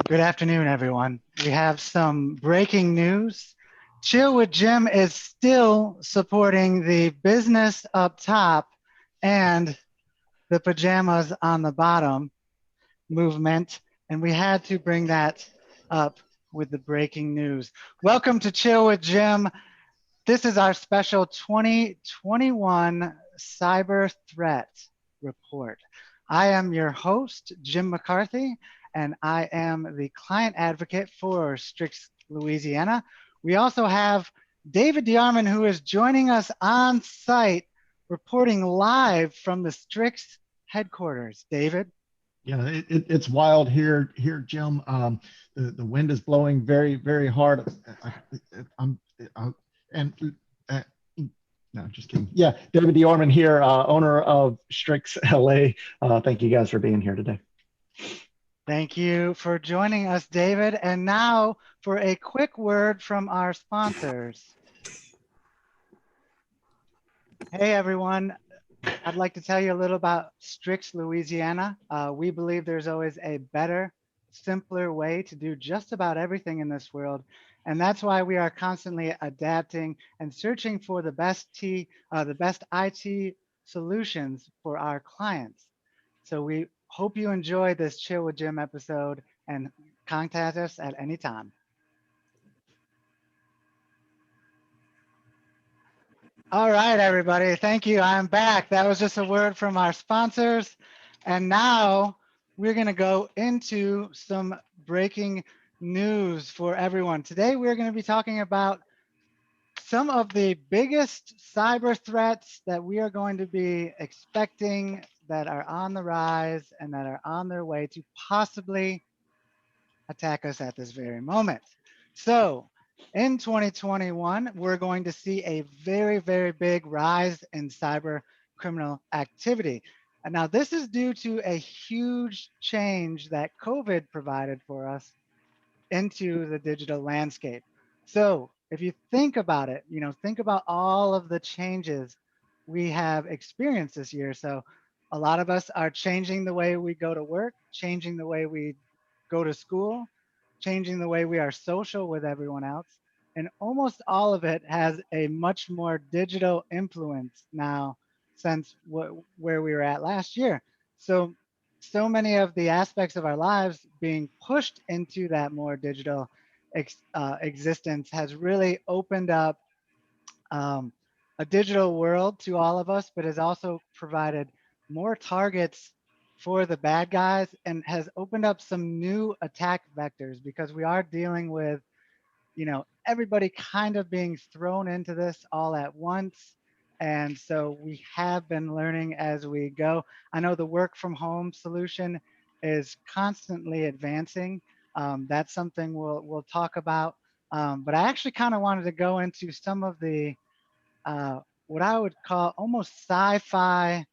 Good afternoon, everyone. We have some breaking news. Chill with Jim is still supporting the business up top and the pajamas on the bottom movement, and we had to bring that up with the breaking news. Welcome to Chill with Jim. This is our special 2021 Cyber Threat Report. I am your host, Jim McCarthy, and I am the client advocate for Strix, Louisiana. We also have David DeArmond, who is joining us on site, reporting live from the Strix headquarters. David? Yeah, it's wild here, Jim. The wind is blowing very, very hard. I'm, and no, just kidding. Yeah, David DeArmond here, owner of Strix LA. Thank you guys for being here today. Thank you for joining us, David. And now for a quick word from our sponsors. Hey, everyone. I'd like to tell you a little about Strix, Louisiana. We believe there's always a better, simpler way to do just about everything in this world. And that's why we are constantly adapting and searching for the best IT solutions for our clients. So we hope you enjoy this Chill with Jim episode and contact us at any time. All right, everybody. Thank you. I'm back. That was just a word from our sponsors. And now we're going to go into some breaking news for everyone. Today, we're going to be talking about some of the biggest cyber threats that we are going to be expecting that are on the rise and that are on their way to possibly attack us at this very moment. So in 2021, we're going to see a very, very big rise in cyber criminal activity. And now this is due to a huge change that COVID provided for us into the digital landscape. So if you think about it, think about all of the changes we have experienced this year. So a lot of us are changing the way we go to work, changing the way we go to school, changing the way we are social with everyone else. And almost all of it has a much more digital influence now since where we were at last year. So many of the aspects of our lives being pushed into that more digital existence has really opened up um, a digital world to all of us, but has also provided more targets for the bad guys and has opened up some new attack vectors because we are dealing with, everybody kind of being thrown into this all at once. And so we have been learning as we go. I know the work from home solution is constantly advancing. That's something we'll talk about. But I actually kind of wanted to go into some of the what I would call almost sci-fi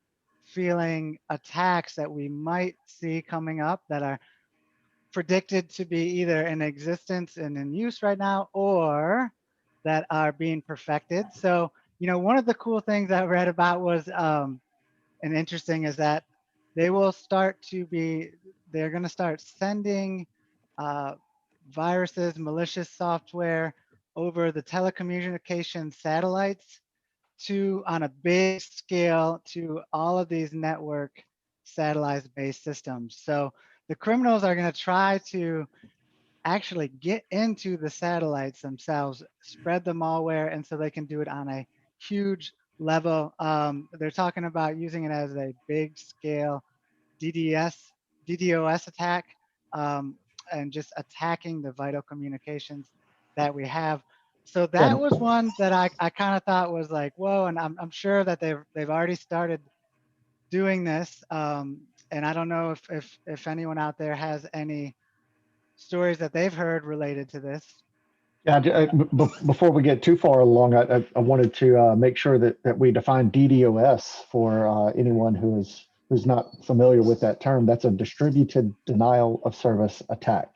feeling attacks that we might see coming up that are predicted to be either in existence and in use right now or that are being perfected. So, one of the cool things I read about was and interesting is that they will start to be, they're going to start sending uh, viruses, malicious software over the telecommunication satellites to on a big scale to all of these network satellite based systems. So the criminals are going to try to actually get into the satellites themselves, spread the malware, and so they can do it on a huge level. They're talking about using it as a big scale DDS, DDoS attack, um, and just attacking the vital communications that we have. So that And was one that I kind of thought was like, whoa, and I'm sure that they've already started doing this. And I don't know if anyone out there has any stories that they've heard related to this. yeah, before we get too far along, I wanted to make sure that we define DDoS for anyone who's not familiar with that term. That's a distributed denial of service attack.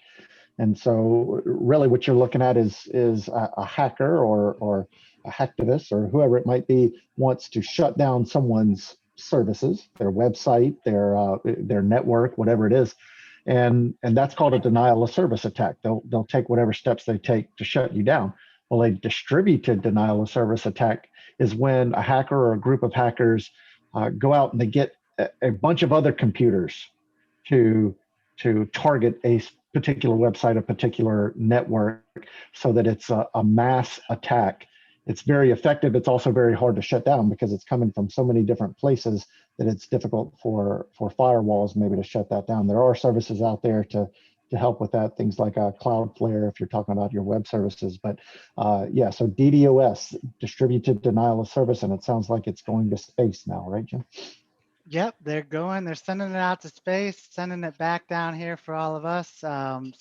And so really what you're looking at is a hacker or a hacktivist or whoever it might be wants to shut down someone's services, their website, their network, whatever it is, and that's called a denial of service attack. They'll take whatever steps they take to shut you down. Well, a distributed denial of service attack is when a hacker or a group of hackers go out and they get a bunch of other computers to target a particular website, a particular network, so that it's a mass attack. It's very effective. It's also very hard to shut down because it's coming from so many different places that it's difficult for firewalls maybe to shut that down. There are services out there to help with that, things like Cloudflare if you're talking about your web services. But yeah, so DDoS, distributed denial of service, and it sounds like it's going to space now, right, Jim? Yep, they're sending it out to space, sending it back down here for all of us. Um,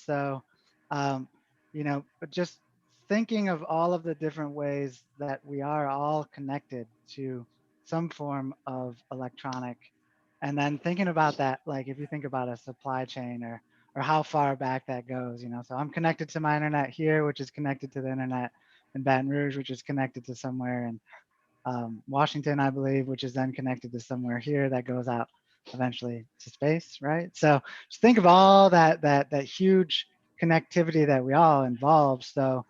but just thinking of all of the different ways that we are all connected to some form of electronic, and then thinking about that, like if you think about a supply chain or how far back that goes, so I'm connected to my internet here, which is connected to the internet in Baton Rouge, which is connected to somewhere in Washington, I believe, which is then connected to somewhere here that goes out eventually to space, right? So just think of all that huge connectivity that we all involve. So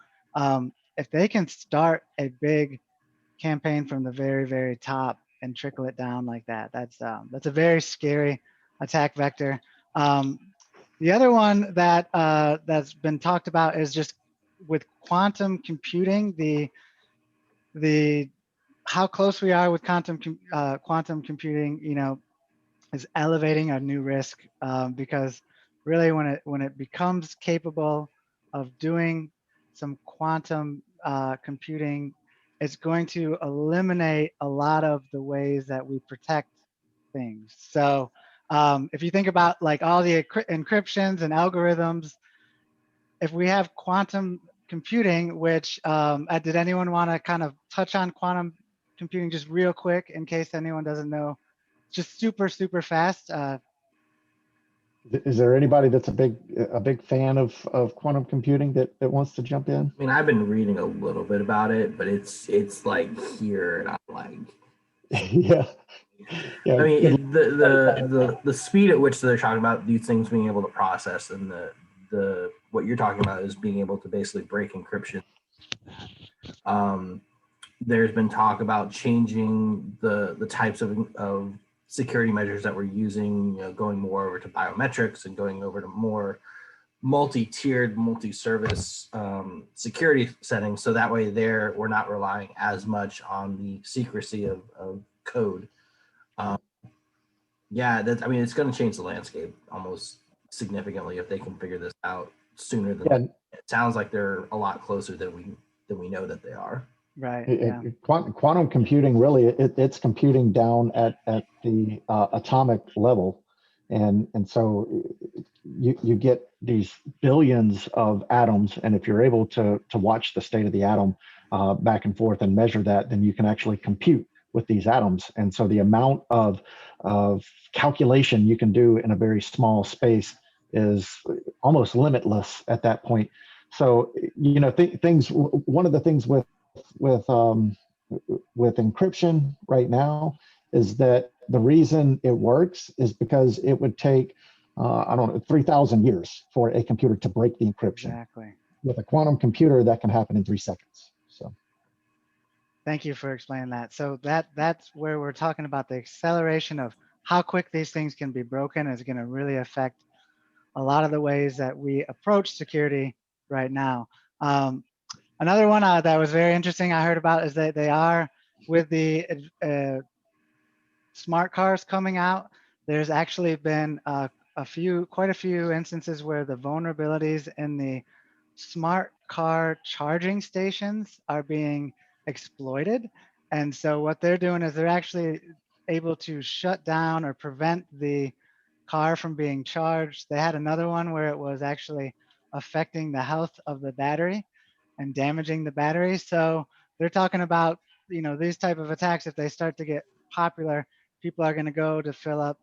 if they can start a big campaign from the very, very top and trickle it down like that, that's a very scary attack vector. The other one that's been talked about is just with quantum computing, the how close we are with quantum computing, is elevating a new risk, because really when it becomes capable of doing some quantum computing, it's going to eliminate a lot of the ways that we protect things. So if you think about like all the encryptions and algorithms, if we have quantum computing, which did anyone want to kind of touch on quantum computing just real quick in case anyone doesn't know? Just super, super fast. Is there anybody that's a big fan of quantum computing that wants to jump in? I mean, I've been reading a little bit about it, but it's like here, and I'm like, Yeah, yeah. I mean, the speed at which they're talking about these things being able to process, and the what you're talking about is being able to basically break encryption. There's been talk about changing the types of security measures that we're using, going more over to biometrics and going over to more multi-tiered, multi-service security settings. So that way we're not relying as much on the secrecy of code. Yeah, I mean, it's going to change the landscape almost significantly if they can figure this out sooner than it sounds like they're a lot closer than we know that they are. Right. Yeah. Quantum computing really it's computing down at the atomic level, and so you get these billions of atoms, and if you're able to watch the state of the atom back and forth and measure that, then you can actually compute with these atoms. And so the amount of calculation you can do in a very small space is almost limitless at that point. So things. One of the things with encryption right now is that the reason it works is because it would take I don't know 3,000 years for a computer to break the encryption. Exactly. With a quantum computer, that can happen in 3 seconds. So. Thank you for explaining that. So that's where we're talking about the acceleration of how quick these things can be broken is going to really affect a lot of the ways that we approach security right now. Another one that was very interesting I heard about is that they are with the smart cars coming out. There's actually been quite a few instances where the vulnerabilities in the smart car charging stations are being exploited. And so what they're doing is they're actually able to shut down or prevent the car from being charged. They had another one where it was actually affecting the health of the battery and damaging the battery. So they're talking about, these type of attacks, if they start to get popular, people are going to go to fill up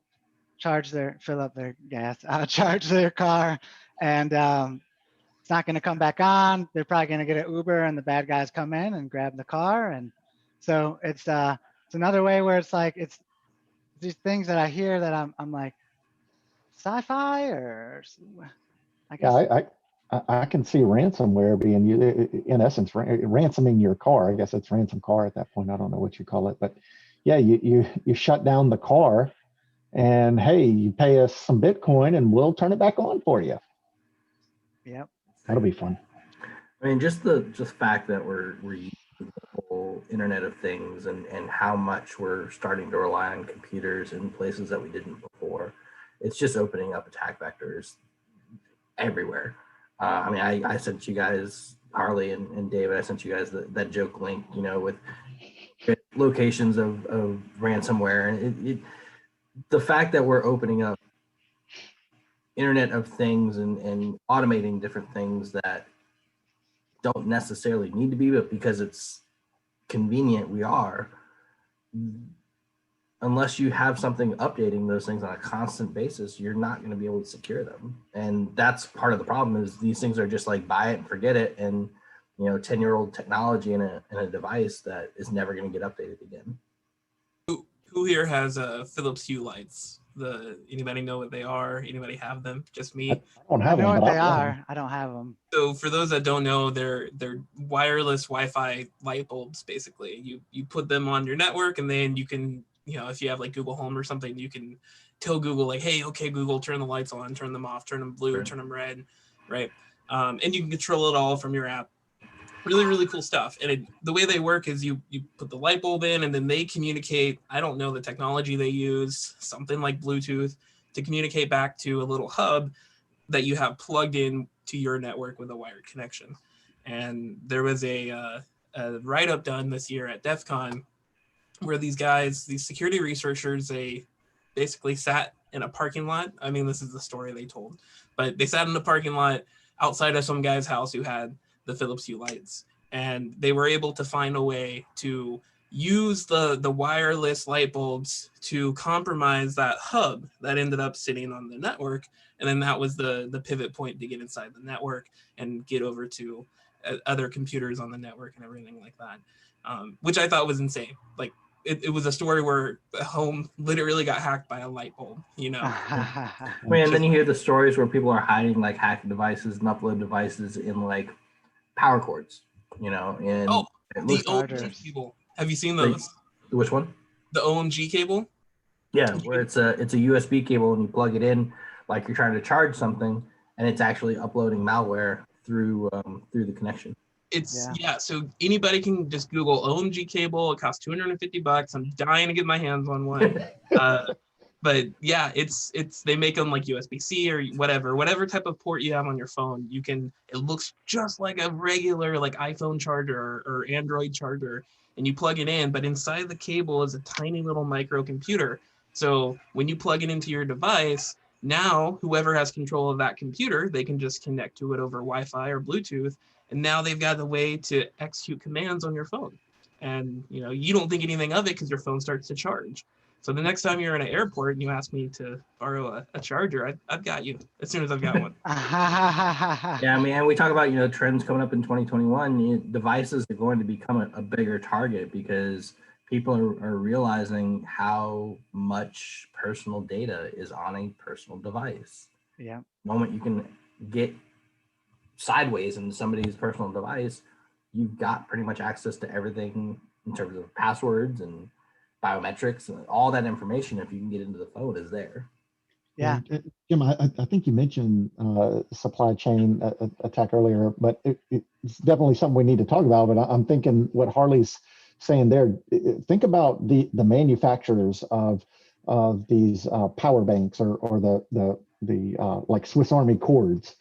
their gas, charge their car, and it's not going to come back on. They're probably going to get an Uber, and the bad guys come in and grab the car. And so it's another way where it's like these things that I hear that I'm like sci-fi or I Yeah, guess. I can see ransomware being in essence ransoming your car. I guess it's ransom car at that point. I don't know what you call it, but yeah, you shut down the car, and hey, you pay us some Bitcoin, and we'll turn it back on for you. Yep. That'll be fun. I mean, just the fact that we're using the whole Internet of Things and how much we're starting to rely on computers in places that we didn't before. It's just opening up attack vectors everywhere. I mean, I sent you guys, Harley and David, I sent you guys that joke link, with locations of ransomware. And the fact that we're opening up Internet of Things and automating different things that don't necessarily need to be, but because it's convenient, we are. Unless you have something updating those things on a constant basis, you're not going to be able to secure them. And that's part of the problem is these things are just like buy it and forget it. And, 10-year-old technology in a device that is never going to get updated again. Who here has Philips Hue lights? Anybody know what they are? Anybody have them? Just me. I don't I have know them, what but they I are. I don't have them. So for those that don't know, they're wireless Wi-Fi light bulbs. Basically, you put them on your network, and then you can, if you have like Google Home or something, you can tell Google like, hey, okay, Google, turn the lights on, turn them off, turn them blue, turn them red, right? And you can control it all from your app. Really, really cool stuff. And the way they work is you put the light bulb in, and then they communicate. I don't know the technology they use, something like Bluetooth, to communicate back to a little hub that you have plugged in to your network with a wired connection. And there was a write-up done this year at DEF CON where these security researchers, they basically sat in a parking lot. I mean, this is the story they told, but they sat in the parking lot outside of some guy's house who had the Philips Hue lights. And they were able to find a way to use the wireless light bulbs to compromise that hub that ended up sitting on the network. And then that was the pivot point to get inside the network and get over to other computers on the network and everything like that, which I thought was insane. Like it was a story where a home literally got hacked by a light bulb, I mean, and then you hear the stories where people are hiding like hacked devices and upload devices in like power cords, and the OMG cable. Have you seen those? Which one? The OMG cable. Yeah, where it's a USB cable and you plug it in like you're trying to charge something, and it's actually uploading malware through the connection. So anybody can just Google OMG cable. It costs $250. I'm dying to get my hands on one. But yeah, it's they make them like USB-C or whatever type of port you have on your phone. It looks just like a regular like iPhone charger or Android charger, and you plug it in, but inside the cable is a tiny little microcomputer. So when you plug it into your device, now whoever has control of that computer, they can just connect to it over Wi-Fi or Bluetooth, and now they've got the way to execute commands on your phone. And you don't think anything of it because your phone starts to charge. So the next time you're in an airport and you ask me to borrow a charger, I've got you as soon as I've got one. Yeah, I mean, and we talk about trends coming up in 2021. Devices are going to become a bigger target because people are realizing how much personal data is on a personal device. Yeah. The moment you can get sideways into somebody's personal device, you've got pretty much access to everything in terms of passwords and biometrics and all that information. If you can get into the phone, is there. Yeah. Jim, I think you mentioned supply chain attack earlier, but it's definitely something we need to talk about. But I'm thinking what Harley's saying there. Think about the manufacturers of these power banks or the like Swiss Army cords.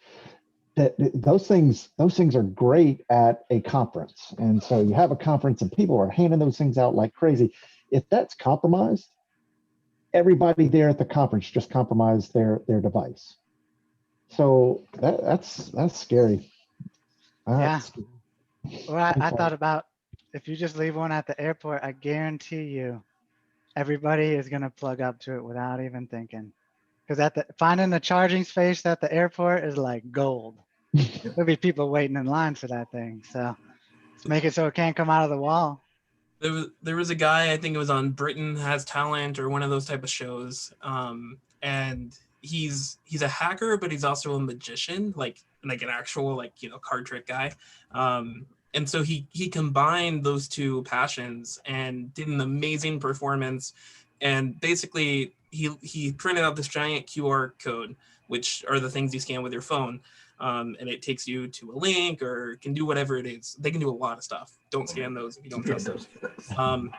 Those things are great at a conference, and so you have a conference and people are handing those things out like crazy. If that's compromised, everybody there at the conference just compromised their device. So that's scary. That's scary. Well, I thought about if you just leave one at the airport, I guarantee you everybody is going to plug up to it without even thinking. Because finding the charging space at the airport is like gold. There'll be people waiting in line for that thing. So let's make it so it can't come out of the wall. there was a guy, I think it was on Britain Has Talent or one of those type of shows, and he's a hacker, but he's also a magician, like an actual card trick guy. And so he combined those two passions and did an amazing performance. And basically, he printed out this giant QR code, which are the things you scan with your phone. And it takes you to a link or can do whatever it is. They can do a lot of stuff. Don't scan those if you don't trust them.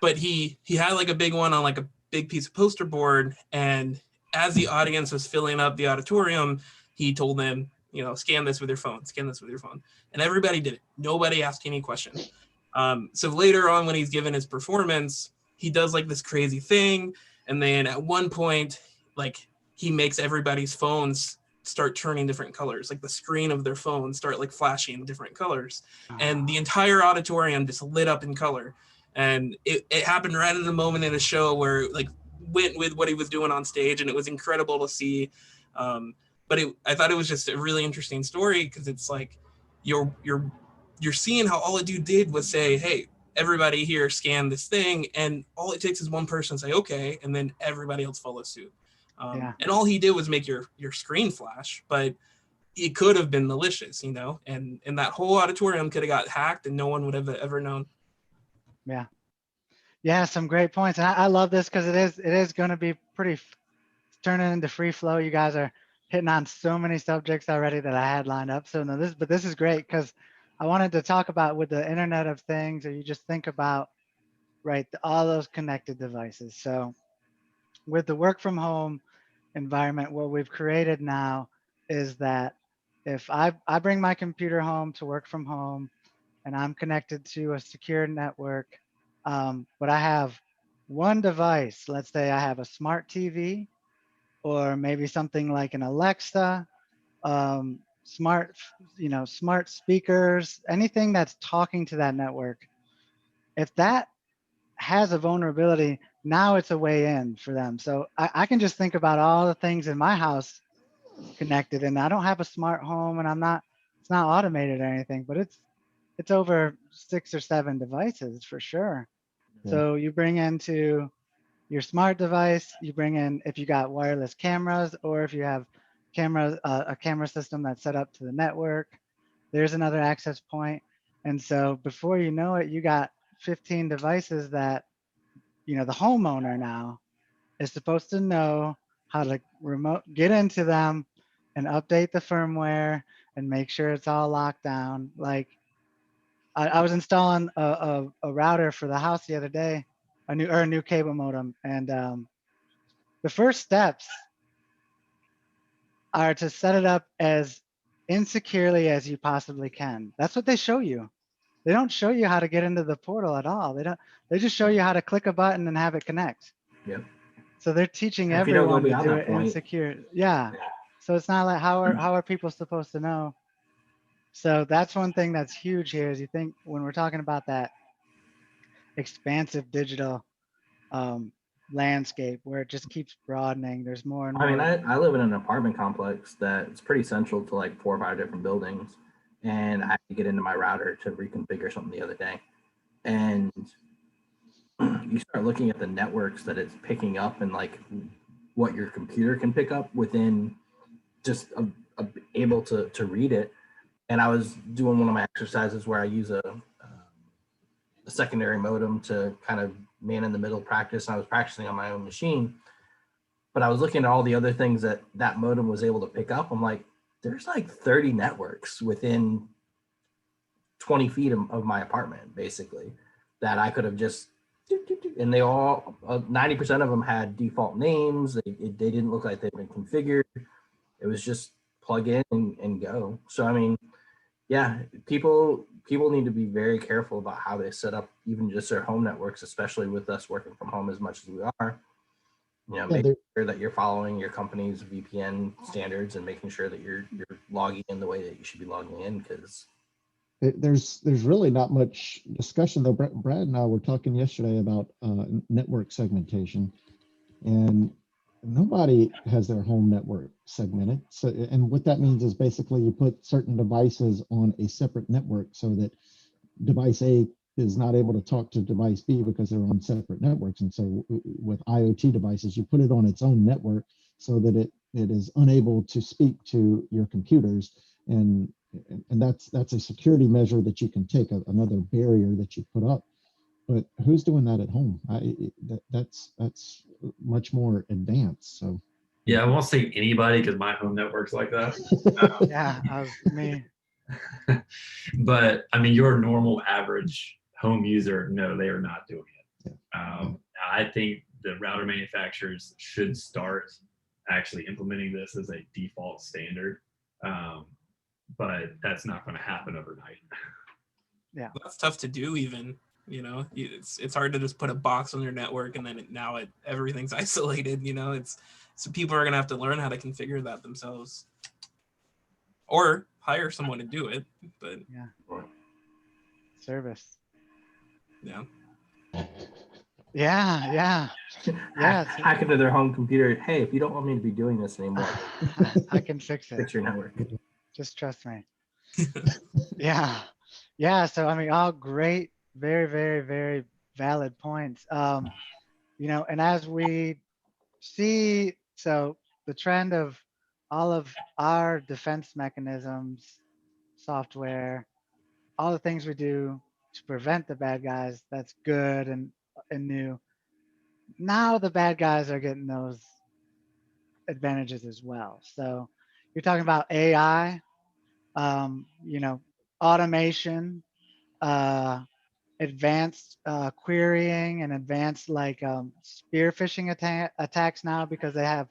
But he had like a big one on like a big piece of poster board. And as the audience was filling up the auditorium, he told them, scan this with your phone, scan this with your phone. And everybody did it. Nobody asked any questions. So later on, when he's given his performance, he does like this crazy thing. And then at one point, like he makes everybody's phones start turning different colors, like the screen of their phone start like flashing different colors, and the entire auditorium just lit up in color. And it happened right at the moment in a show where it, like, went with what he was doing on stage, and it was incredible to see. But I thought it was just a really interesting story because it's like you're seeing how all a dude did was say, hey, everybody here scan this thing, and all it takes is one person to say okay, and then everybody else follows suit. And all he did was make your screen flash, but it could have been malicious, and that whole auditorium could have got hacked and no one would have ever known. Yeah, some great points. And I love this because it is going to be pretty turning into free flow. You guys are hitting on so many subjects already that I had lined up. So no, this is great because I wanted to talk about with the Internet of Things, or you just think about, right, all those connected devices. So with the work from home environment, what we've created now is that if I bring my computer home to work from home and I'm connected to a secure network, but I have one device, let's say I have a smart TV or maybe something like an Alexa, smart speakers, anything that's talking to that network. If that has a vulnerability, now it's a way in for them. So I can just think about all the things in my house connected, and I don't have a smart home, and it's not automated or anything, but it's over 6 or 7 devices for sure. Yeah. So you bring into your smart device, you bring in, if you got wireless cameras, or if you have cameras, a camera system that's set up to the network, there's another access point. And so before you know it, you got 15 devices that, the homeowner now is supposed to know how to get into them and update the firmware and make sure it's all locked down. Like I was installing a router for the house the other day, a new cable modem, and the first steps are to set it up as insecurely as you possibly can. That's what they show you. They don't show you how to get into the portal at all. They just show you how to click a button and have it connect. Yep. So they're teaching And if you don't go everyone to beyond do that it point, insecure. Yeah. So it's not like how are people supposed to know? So that's one thing that's huge here is you think when we're talking about that expansive digital landscape where it just keeps broadening, there's more and more. I mean, I live in an apartment complex that's pretty central to like 4 or 5 different buildings, and I had to get into my router to reconfigure something the other day. And you start looking at the networks that it's picking up and like what your computer can pick up within just able to read it. And I was doing one of my exercises where I use a secondary modem to kind of man in the middle practice. And I was practicing on my own machine, but I was looking at all the other things that modem was able to pick up. I'm like, there's like 30 networks within 20 feet of my apartment, basically, that I could have just, and they all, 90% of them had default names. They didn't look like they'd been configured. It was just plug in and go. So, I mean, yeah, people need to be very careful about how they set up even just their home networks, especially with us working from home as much as we are. Make sure that you're following your company's VPN standards and making sure that you're logging in the way that you should be logging in, because there's really not much discussion though. Brad and I were talking yesterday about network segmentation, and nobody has their home network segmented. So, and what that means is basically you put certain devices on a separate network so that device A is not able to talk to device B because they're on separate networks. And so with IoT devices, you put it on its own network so that it is unable to speak to your computers. And that's a security measure that you can take, another barrier that you put up. But who's doing that at home? That's much more advanced. So Yeah, I won't say anybody because my home network's like that. Yeah, me. But I mean, your normal average home user, no, they are not doing it. I think the router manufacturers should start actually implementing this as a default standard, but that's not going to happen overnight. Yeah, That's tough to do even. It's hard to just put a box on your network and then everything's isolated. So people are gonna have to learn how to configure that themselves, or hire someone to do it. But yeah. Service. yeah, Yeah. Hack into their home computer. Hey, if you don't want me to be doing this anymore, I can fix it. fix your network. Just trust me. Yeah. So I mean, all great, very, very, very valid points. And as we see, so the trend of all of our defense mechanisms, software, all the things we do to prevent the bad guys, that's good and new. Now the bad guys are getting those advantages as well. So you're talking about AI, automation, advanced querying, and advanced like spear phishing attacks now, because they have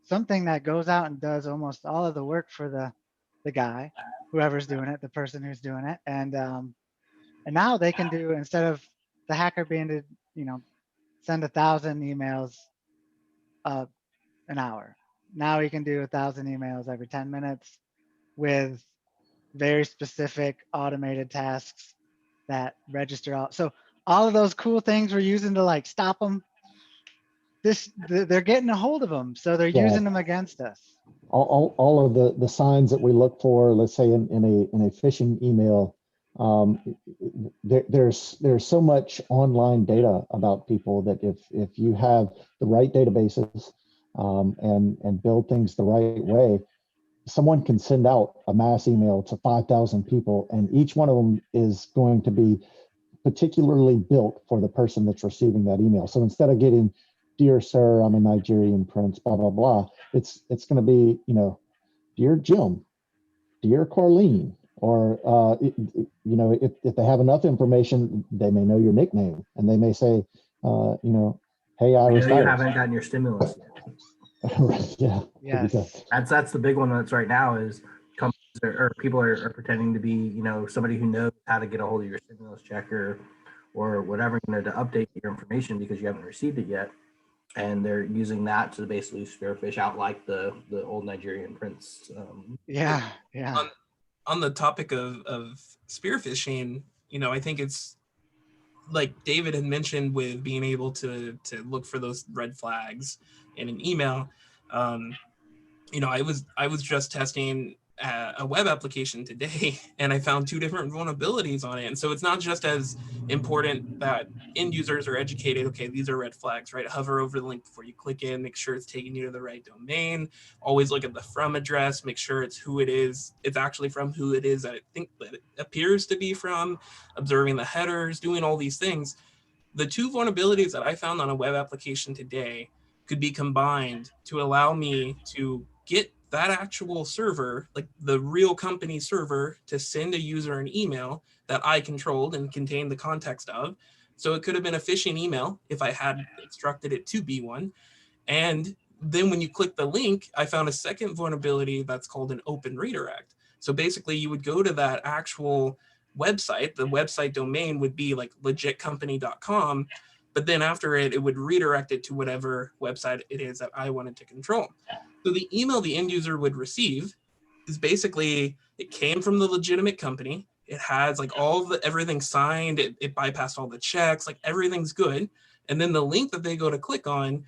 something that goes out and does almost all of the work for the guy, whoever's doing it, the person who's doing it, and now they can do, instead of the hacker being to send 1,000 emails an hour, now he can do 1,000 emails every 10 minutes with very specific automated tasks that register all. So all of those cool things we're using to like stop them, they're getting a hold of them, so they're using them against us. All of the signs that we look for, let's say in a phishing email, there's so much online data about people that if you have the right databases and build things the right way, someone can send out a mass email to 5,000 people, and each one of them is going to be particularly built for the person that's receiving that email. So instead of getting, "Dear sir, I'm a Nigerian prince, blah, blah, blah," it's going to be, "Dear Jim, dear Carlene," or, if they have enough information, they may know your nickname, and they may say, "Hey, I Irish know you Irish." haven't gotten your stimulus yet. Yeah. Yes. That's the big one that's right now is companies or people are pretending to be, somebody who knows how to get a hold of your stimulus check or whatever, to update your information because you haven't received it yet. And they're using that to basically spearfish out like the old Nigerian prince. Yeah. on the topic of spear phishing, I think it's like David had mentioned with being able to look for those red flags in an email. I was just testing a web application today, and I found 2 different vulnerabilities on it. And so it's not just as important that end users are educated. Okay, these are red flags, right? Hover over the link before you click in, make sure it's taking you to the right domain. Always look at the from address, make sure it's who it is. It's actually from who it is that I think that it appears to be from. Observing the headers, doing all these things. The 2 vulnerabilities that I found on a web application today could be combined to allow me to get that actual server, like the real company server, to send a user an email that I controlled and contained the context of. So it could have been a phishing email if I had instructed it to be one. And then when you click the link, I found a second vulnerability that's called an open redirect. So basically you would go to that actual website, the website domain would be like legitcompany.com, but then after it would redirect it to whatever website it is that I wanted to control. So the email the end user would receive is basically, it came from the legitimate company. It has like everything signed, it bypassed all the checks, like everything's good. And then the link that they go to click on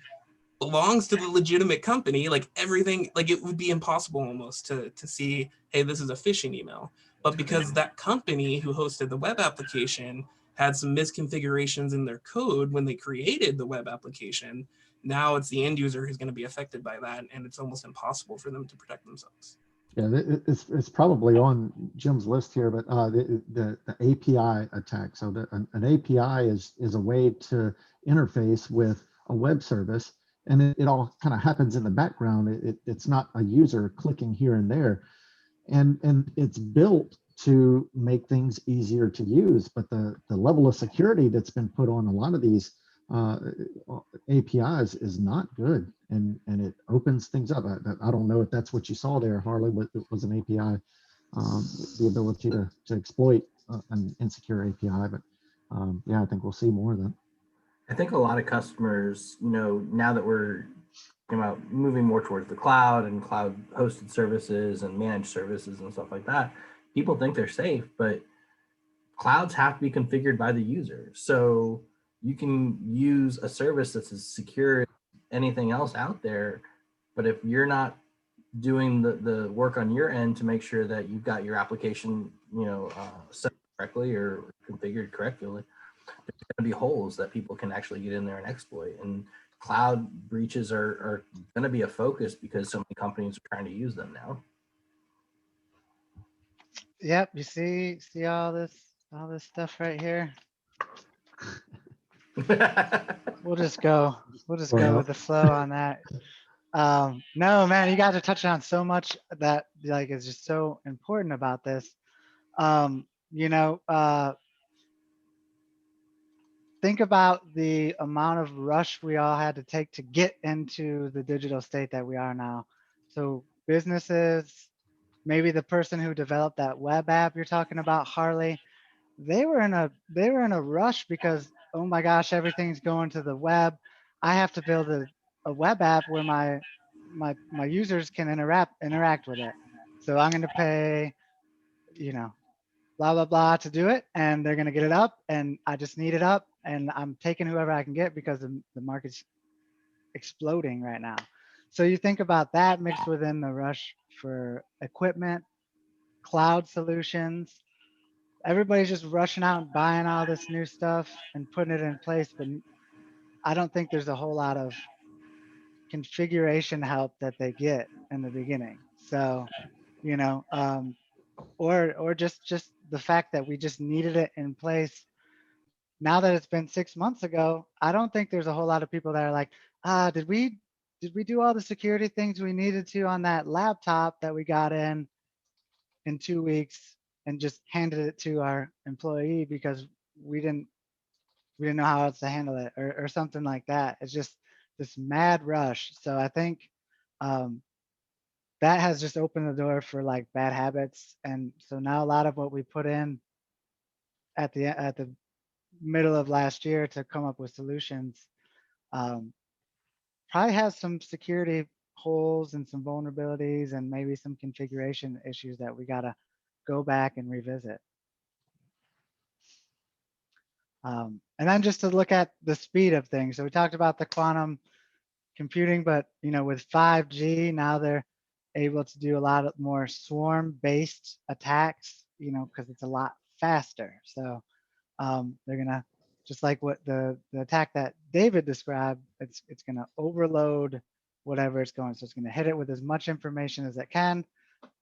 belongs to the legitimate company, like everything, like it would be impossible almost to see, hey, this is a phishing email. But because that company who hosted the web application had some misconfigurations in their code when they created the web application. Now it's the end user who's going to be affected by that, and it's almost impossible for them to protect themselves. Yeah, it's probably on Jim's list here, but the API attack. So an API is a way to interface with a web service, and it all kind of happens in the background. It's not a user clicking here and there, and it's built to make things easier to use. But the level of security that's been put on a lot of these APIs is not good, and it opens things up. I don't know if that's what you saw there, Harley, but it was an API, the ability to exploit an insecure API. But yeah, I think we'll see more of that. I think a lot of customers, now that we're talking about moving more towards the cloud and cloud hosted services and managed services and stuff like that, people think they're safe, but clouds have to be configured by the user. So you can use a service that's as secure as anything else out there, but if you're not doing the work on your end to make sure that you've got your application, set correctly or configured correctly, there's going to be holes that people can actually get in there and exploit. And cloud breaches are going to be a focus because so many companies are trying to use them now. Yep, you see all this stuff right here. We'll just go with the flow on that. No, man, you guys are touching on so much that like is just so important about this. Think about the amount of rush we all had to take to get into the digital state that we are now. So businesses, maybe the person who developed that web app you're talking about, Harley, they were in a rush because, oh my gosh, everything's going to the web. I have to build a web app where my users can interact with it. So I'm going to pay, blah blah blah to do it, and they're going to get it up, and I just need it up, and I'm taking whoever I can get because the market's exploding right now. So you think about that mixed within the rush for equipment, cloud solutions. Everybody's just rushing out and buying all this new stuff and putting it in place, but I don't think there's a whole lot of configuration help that they get in the beginning. So, or just the fact that we just needed it in place. Now that it's been 6 months ago, I don't think there's a whole lot of people that are like, did we do all the security things we needed to on that laptop that we got in 2 weeks and just handed it to our employee because we didn't know how else to handle it, or something like that. It's just this mad rush. So I think that has just opened the door for like bad habits. And so now a lot of what we put in at the middle of last year to come up with solutions probably has some security holes and some vulnerabilities and maybe some configuration issues that we got to go back and revisit. And then just to look at the speed of things. So we talked about the quantum computing, but with 5G, now they're able to do a lot of more swarm-based attacks, because it's a lot faster. So they're gonna, just like what the attack that David described, it's gonna overload whatever it's going. So it's gonna hit it with as much information as it can,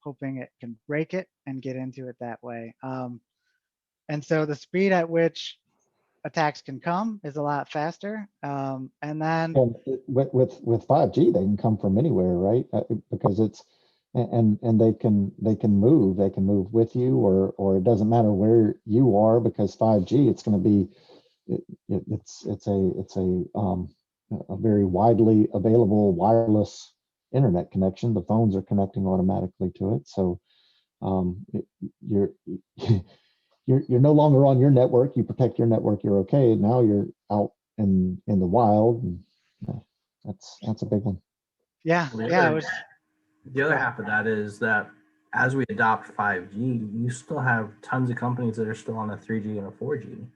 hoping it can break it and get into it that way. And so the speed at which attacks can come is a lot faster. And then with 5G, they can come from anywhere, right? Because it's and they can move with you, or it doesn't matter where you are, because 5G, it's going to be it's a very widely available wireless internet connection. The phones are connecting automatically to it, so you're you're no longer on your network. You protect your network, you're okay. Now you're out in the wild. And, that's a big one. Yeah, The other half of that is that as we adopt 5G, you still have tons of companies that are still on a 3G and a 4G.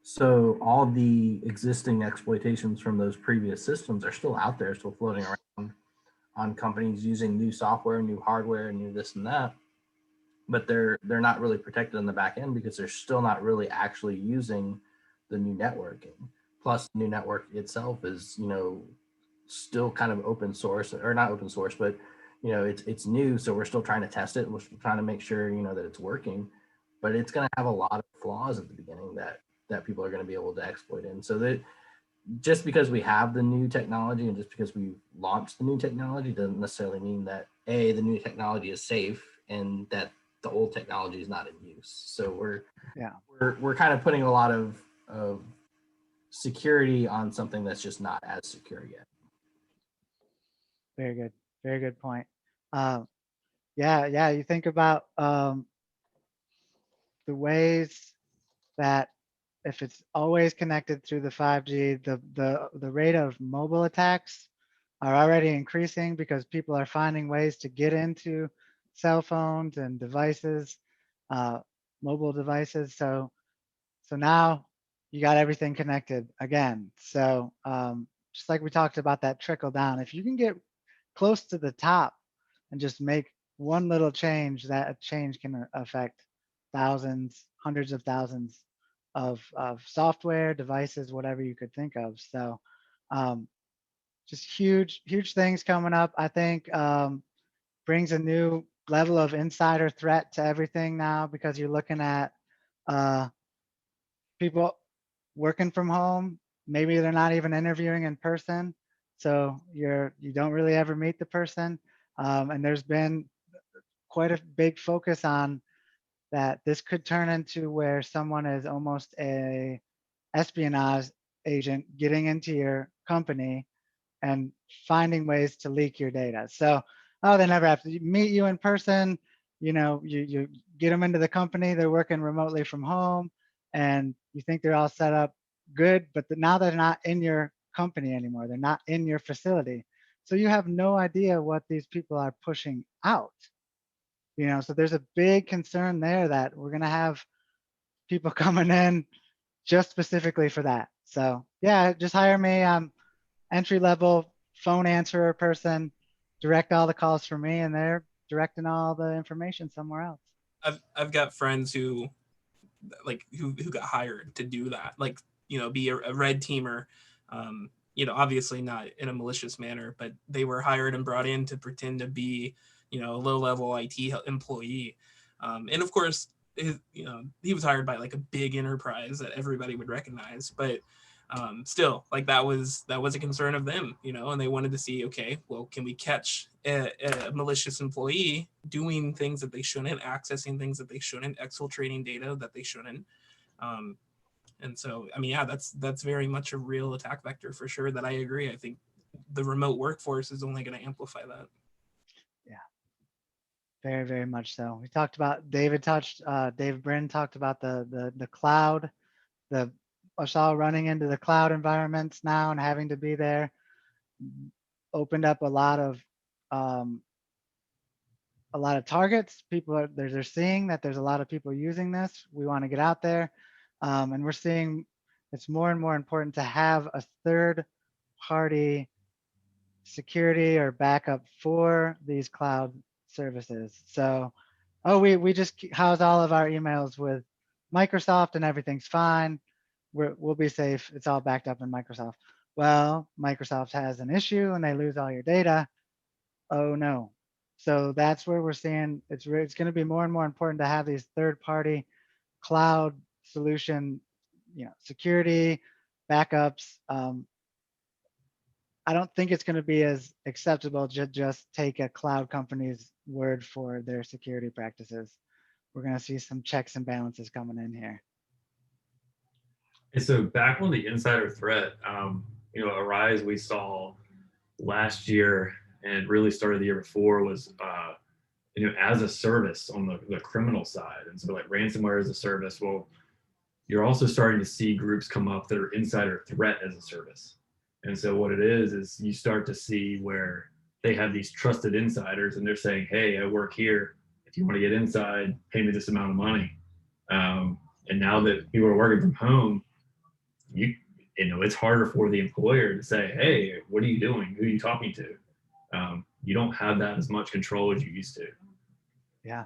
So all the existing exploitations from those previous systems are still out there, still floating around on companies using new software, new hardware, new this and that. but they're not really protected on the back end because they're still not really actually using the new networking. Plus, the new network itself is, still kind of open source, or not open source, but it's new, so we're still trying to test it. We're still trying to make sure that it's working, but it's going to have a lot of flaws at the beginning that people are going to be able to exploit in. So that just because we have the new technology and just because we launched the new technology doesn't necessarily mean that the new technology is safe and that the old technology is not in use. So we're kind of putting a lot of security on something that's just not as secure yet. Very good. Very good point. Yeah. You think about the ways that if it's always connected through the 5G, the rate of mobile attacks are already increasing because people are finding ways to get into cell phones and devices, mobile devices. So now you got everything connected again. So just like we talked about that trickle down, if you can get close to the top and just make one little change, that change can affect thousands, hundreds of thousands of software, devices, whatever you could think of. So just huge things coming up. I think brings a new level of insider threat to everything now because you're looking at people working from home. Maybe they're not even interviewing in person, so you don't really ever meet the person. And there's been quite a big focus on that. This could turn into where someone is almost a espionage agent getting into your company and finding ways to leak your data. So, they never have to meet you in person. You get them into the company, they're working remotely from home, and you think they're all set up good, but now they're not in your company anymore. They're not in your facility. So you have no idea what these people are pushing out. So there's a big concern there that we're going to have people coming in just specifically for that. So yeah, just hire me. I'm entry level phone answerer person, direct all the calls for me, and they're directing all the information somewhere else. I've got friends who got hired to do that, be a red teamer, obviously not in a malicious manner, but they were hired and brought in to pretend to be, a low level IT employee. And of course, he was hired by like a big enterprise that everybody would recognize, but still, like that was a concern of them, and they wanted to see, okay, well, can we catch a malicious employee doing things that they shouldn't, accessing things that they shouldn't, exfiltrating data that they shouldn't. And so, I mean, yeah, that's very much a real attack vector for sure. That I agree. I think the remote workforce is only going to amplify that. Yeah, very, very much so. We talked about David Brin talked about the cloud, us all running into the cloud environments now and having to be there. Opened up a lot of targets. People they're seeing that there's a lot of people using this. We want to get out there, and we're seeing it's more and more important to have a third party security or backup for these cloud services. So, we just house all of our emails with Microsoft and everything's fine. We'll be safe. It's all backed up in Microsoft. Well, Microsoft has an issue and they lose all your data. Oh no. So that's where we're seeing it's going to be more and more important to have these third-party cloud solution, security, backups. I don't think it's going to be as acceptable to just take a cloud company's word for their security practices. We're going to see some checks and balances coming in here. And so back on the insider threat, a rise we saw last year and really started the year before was, as a service on the criminal side. And so like ransomware as a service, well, you're also starting to see groups come up that are insider threat as a service. And so what it is you start to see where they have these trusted insiders and they're saying, hey, I work here. If you want to get inside, pay me this amount of money. And now that people are working from home, it's harder for the employer to say, hey, what are you doing? Who are you talking to? You don't have that as much control as you used to. Yeah.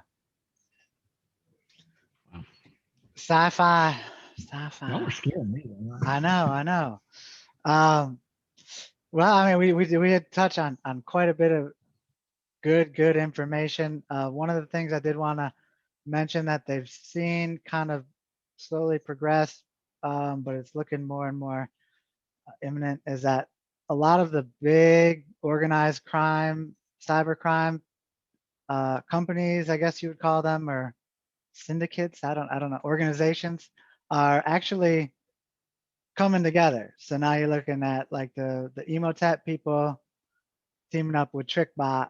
Sci-fi, Y'all sci-fi. are scaring me. I know, I know. Um, well, I mean, we had touched on quite a bit of good information. One of the things I did want to mention that they've seen kind of slowly progress, but it's looking more and more imminent, is that a lot of the big organized crime, cybercrime companies, I guess you would call them, or syndicates, I don't know, organizations, are actually coming together. So now you're looking at like the Emotep people teaming up with TrickBot,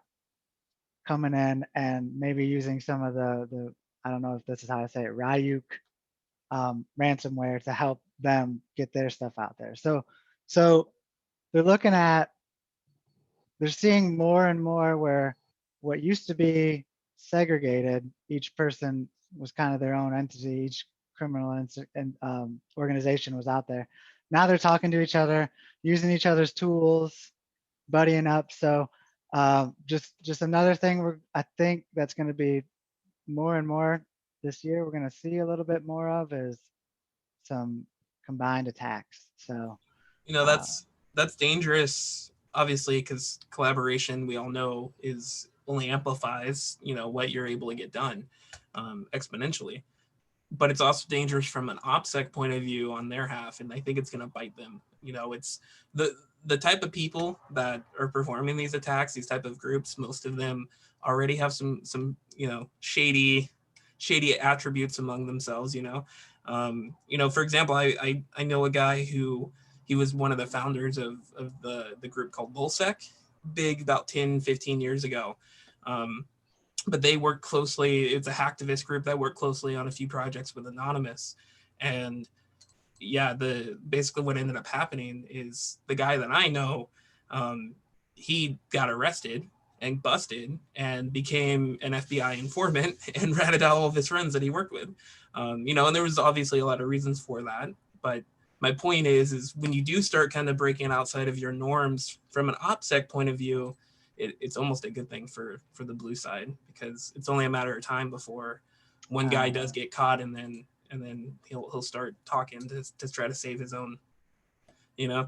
coming in and maybe using some of the I don't know if this is how I say it, Ryuk ransomware to help them get their stuff out there. So they're looking at, they're seeing more and more where what used to be segregated, each person was kind of their own entity, each criminal and organization was out there. Now they're talking to each other, using each other's tools, buddying up. So just another thing I think that's going to be more and more this year, we're going to see a little bit more of is some combined attacks. So You know, uh, that's dangerous, obviously, because collaboration, we all know, is only amplifies, you know, what you're able to get done exponentially. But it's also dangerous from an OPSEC point of view on their half, and I think it's going to bite them. You know, it's the type of people that are performing these attacks, these type of groups. Most of them already have some you know shady attributes among themselves. You know, for example, I know a guy who he was one of the founders of the group called Bullsec, big about 10-15 years ago. But they work closely. It's a hacktivist group that worked closely on a few projects with Anonymous. And yeah, the basically what ended up happening is the guy that I know, um, he got arrested and busted and became an FBI informant and ratted out all of his friends that he worked with. You know, and there was obviously a lot of reasons for that. But my point is when you do start kind of breaking outside of your norms from an OPSEC point of view, it's almost a good thing for the blue side, because it's only a matter of time before one guy does get caught, and then he'll start talking to try to save his own, you know.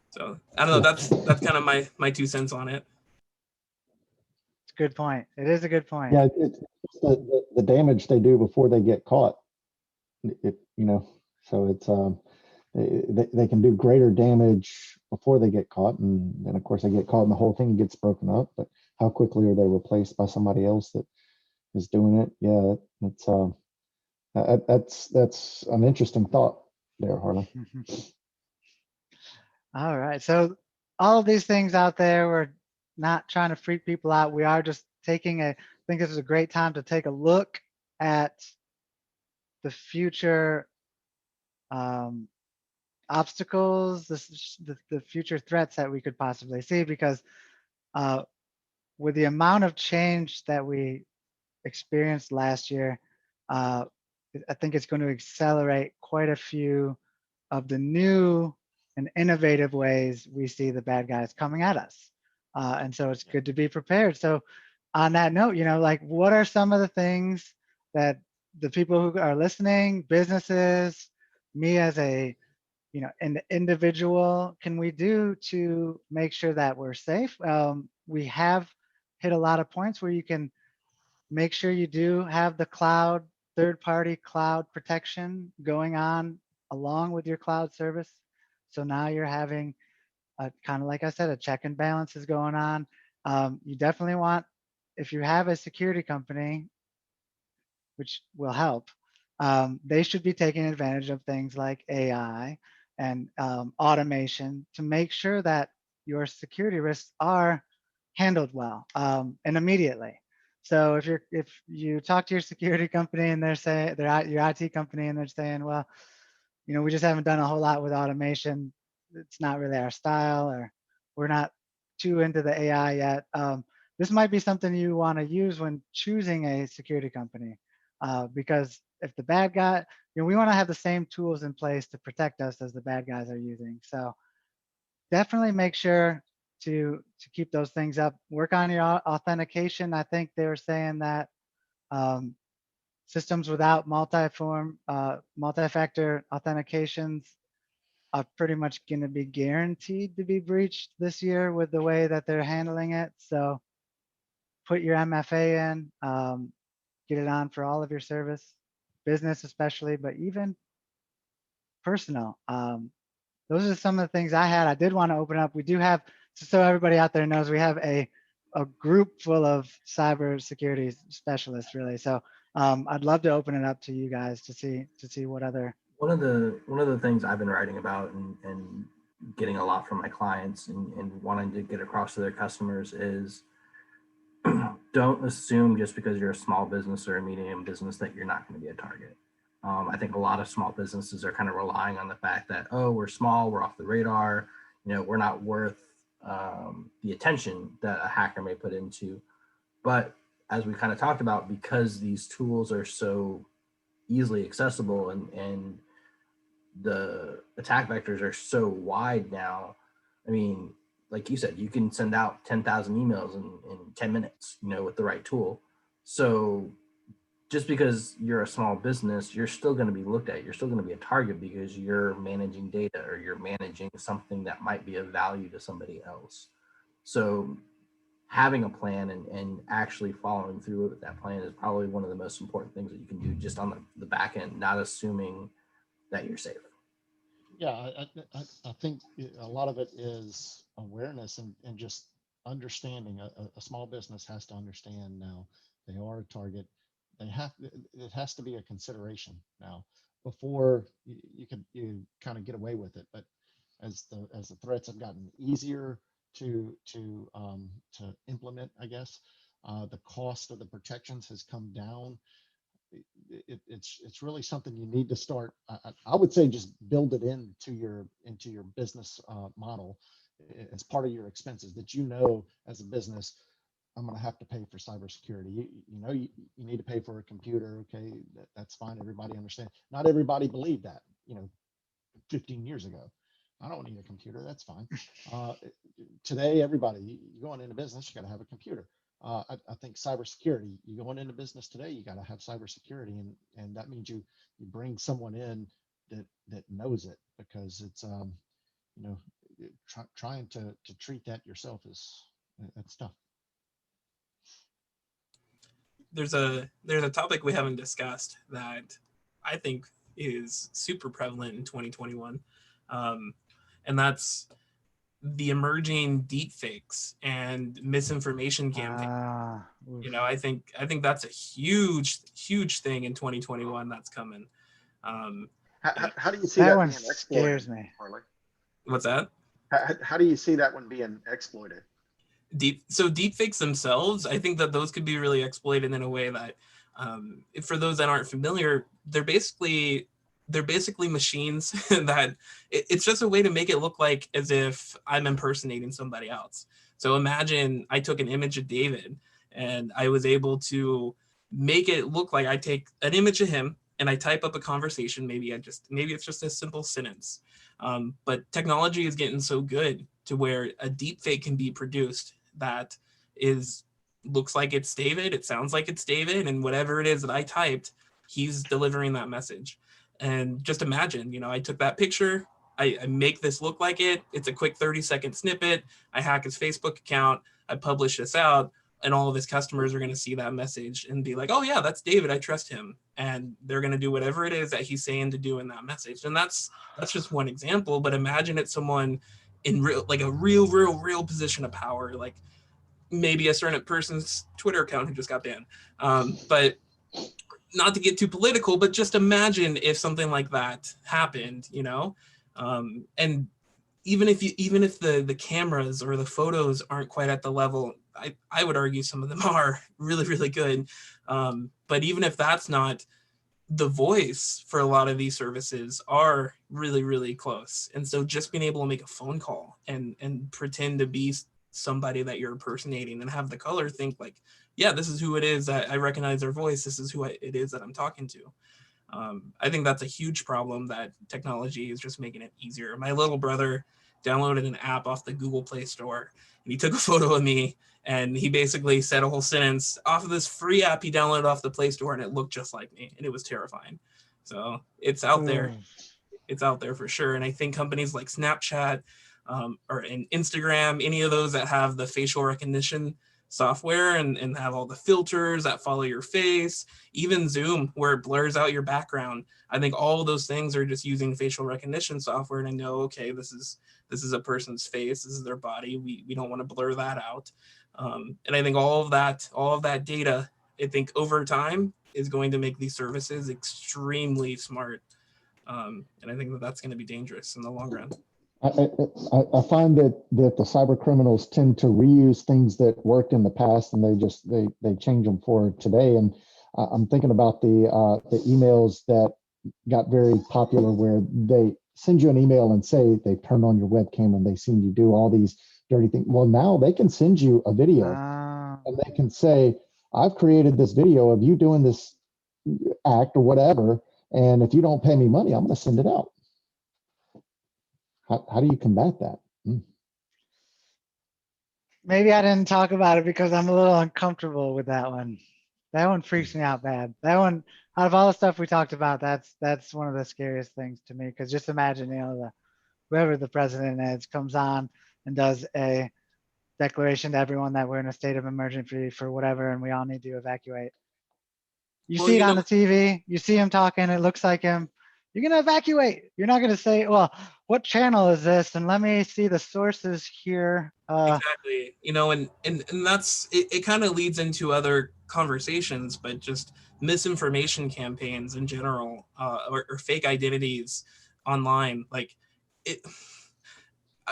So I don't know. That's kind of my 2 cents on it. it's a good point. It is a good point. Yeah, it's the damage they do before they get caught. You know, so it's they can do greater damage before they get caught, and then of course they get caught and the whole thing gets broken up. But how quickly are they replaced by somebody else that is doing it? Yeah, that's an interesting thought there, Harlan. All right. So all of these things out there, we're not trying to freak people out. We are just taking I think this is a great time to take a look at the future obstacles, the future threats that we could possibly see, because uh, with the amount of change that we experienced last year, uh, I think it's going to accelerate quite a few of the new and innovative ways we see the bad guys coming at us. And so it's good to be prepared. So on that note, you know, like what are some of the things that the people who are listening, businesses, me as a, you know, an individual, can we do to make sure that we're safe? We have hit a lot of points where you can make sure you do have the cloud, third-party cloud protection going on along with your cloud service. So now you're having a kind of, like I said, a check and balance is going on. You definitely want, if you have a security company, which will help, they should be taking advantage of things like AI and automation to make sure that your security risks are handled well and immediately. So if you talk to your security company and they're saying they're at your IT company and they're saying, well, you know, we just haven't done a whole lot with automation. It's not really our style, or we're not too into the AI yet. This might be something you want to use when choosing a security company, because if the bad guy, you know, we want to have the same tools in place to protect us as the bad guys are using. So definitely make sure to keep those things up. Work on your authentication. I think they were saying that um, systems without multi-factor authentications are pretty much going to be guaranteed to be breached this year with the way that they're handling it. So put your MFA in, get it on for all of your service, business especially, but even personal. Those are some of the things I had. I did want to open up. We do have, just so everybody out there knows, we have a group full of cybersecurity specialists, really. So I'd love to open it up to you guys to see what other. One of the things I've been writing about and getting a lot from my clients and wanting to get across to their customers is don't assume just because you're a small business or a medium business that you're not going to be a target. I think a lot of small businesses are kind of relying on the fact that, oh, we're small, we're off the radar, we're not worth the attention that a hacker may put into. But as we kind of talked about, because these tools are so easily accessible and the attack vectors are so wide now, I mean, like you said, you can send out 10,000 emails in 10 minutes, with the right tool. So just because you're a small business, you're still going to be looked at. You're still going to be a target because you're managing data or you're managing something that might be of value to somebody else. So having a plan and actually following through with that plan is probably one of the most important things that you can do just on the back end, not assuming that you're safe. Yeah, I think a lot of it is awareness and just understanding. A small business has to understand now they are a target. It has to be a consideration now before you kind of get away with it. But as the threats have gotten easier to implement, I guess the cost of the protections has come down. It's really something you need to start. I would say just build it into your business model as part of your expenses, that as a business, I'm going to have to pay for cybersecurity. You need to pay for a computer. Okay, that's fine. Everybody understands. Not everybody believed that 15 years ago. I don't need a computer. That's fine. Today, everybody, going into business, you got to have a computer. I think cybersecurity, you going into business today, you got to have cybersecurity, and that means you bring someone in that knows it, because it's trying to treat that yourself that's tough. There's a topic we haven't discussed that I think is super prevalent in 2021, and that's the emerging deepfakes and misinformation campaign. I think that's a huge thing in 2021 that's coming. How do you see that one being exploited? scares me. Harley? What's that? How do you see that one being exploited? Deepfakes themselves, I think that those could be really exploited in a way that, for those that aren't familiar, they're basically machines that it's just a way to make it look like as if I'm impersonating somebody else. So imagine I took an image of David and I was able to make it look like I take an image of him and I type up a conversation. Maybe it's just a simple sentence. But technology is getting so good to where a deepfake can be produced that looks like it's David, it sounds like it's David, and whatever it is that I typed, he's delivering that message. And just imagine, I took that picture, I make this look like it. It's a quick 30-second snippet. I hack his Facebook account. I publish this out, and all of his customers are going to see that message and be like, oh yeah, that's David. I trust him. And they're going to do whatever it is that he's saying to do in that message. And that's just one example. But imagine it's someone in a real position of power, like maybe a certain person's Twitter account who just got banned. But not to get too political, but just imagine if something like that happened, and even if the cameras or the photos aren't quite at the level, I would argue some of them are really good. But even if that's not, the voice for a lot of these services are really close. And so just being able to make a phone call and pretend to be somebody that you're impersonating and have the caller think like, yeah, this is who it is. I recognize their voice. This is who it is that I'm talking to. I think that's a huge problem that technology is just making it easier. My little brother downloaded an app off the Google Play Store, and he took a photo of me, and he basically said a whole sentence off of this free app he downloaded off the Play Store, and it looked just like me, and it was terrifying. So it's out there. It's out there for sure. And I think companies like Snapchat or in Instagram, any of those that have the facial recognition software and have all the filters that follow your face, even Zoom where it blurs out your background. I think all of those things are just using facial recognition software to know, okay, this is a person's face, this is their body. We don't want to blur that out. And I think all of that data, I think over time is going to make these services extremely smart. And I think that that's going to be dangerous in the long run. I find that the cyber criminals tend to reuse things that worked in the past, and they change them for today. And I'm thinking about the emails that got very popular, where they send you an email and say they turned on your webcam and they seen you do all these dirty things. Well, now they can send you a video and they can say, I've created this video of you doing this act or whatever, and if you don't pay me money, I'm going to send it out. How do you combat that? Maybe I didn't talk about it because I'm a little uncomfortable with that one. That one freaks me out bad. That one, out of all the stuff we talked about, that's one of the scariest things to me. Because just imagine, whoever the president is comes on and does a declaration to everyone that we're in a state of emergency for whatever, and we all need to evacuate. You see it on the TV, you see him talking, it looks like him. You're going to evacuate. You're not going to say, well, what channel is this? And let me see the sources here. Exactly. And that's, it kind of leads into other conversations, but just misinformation campaigns in general, or fake identities online. Like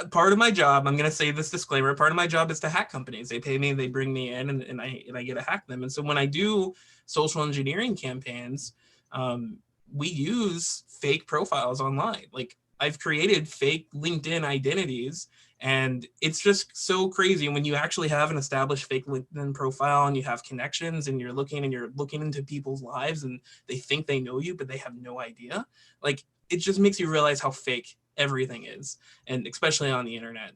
part of my job, I'm going to say this disclaimer, part of my job is to hack companies. They pay me, they bring me in, and I get to hack them. And so when I do social engineering campaigns, we use fake profiles online. Like I've created fake LinkedIn identities, and it's just so crazy when you actually have an established fake LinkedIn profile and you have connections and you're looking into people's lives and they think they know you, but they have no idea. Like it just makes you realize how fake everything is, and especially on the internet.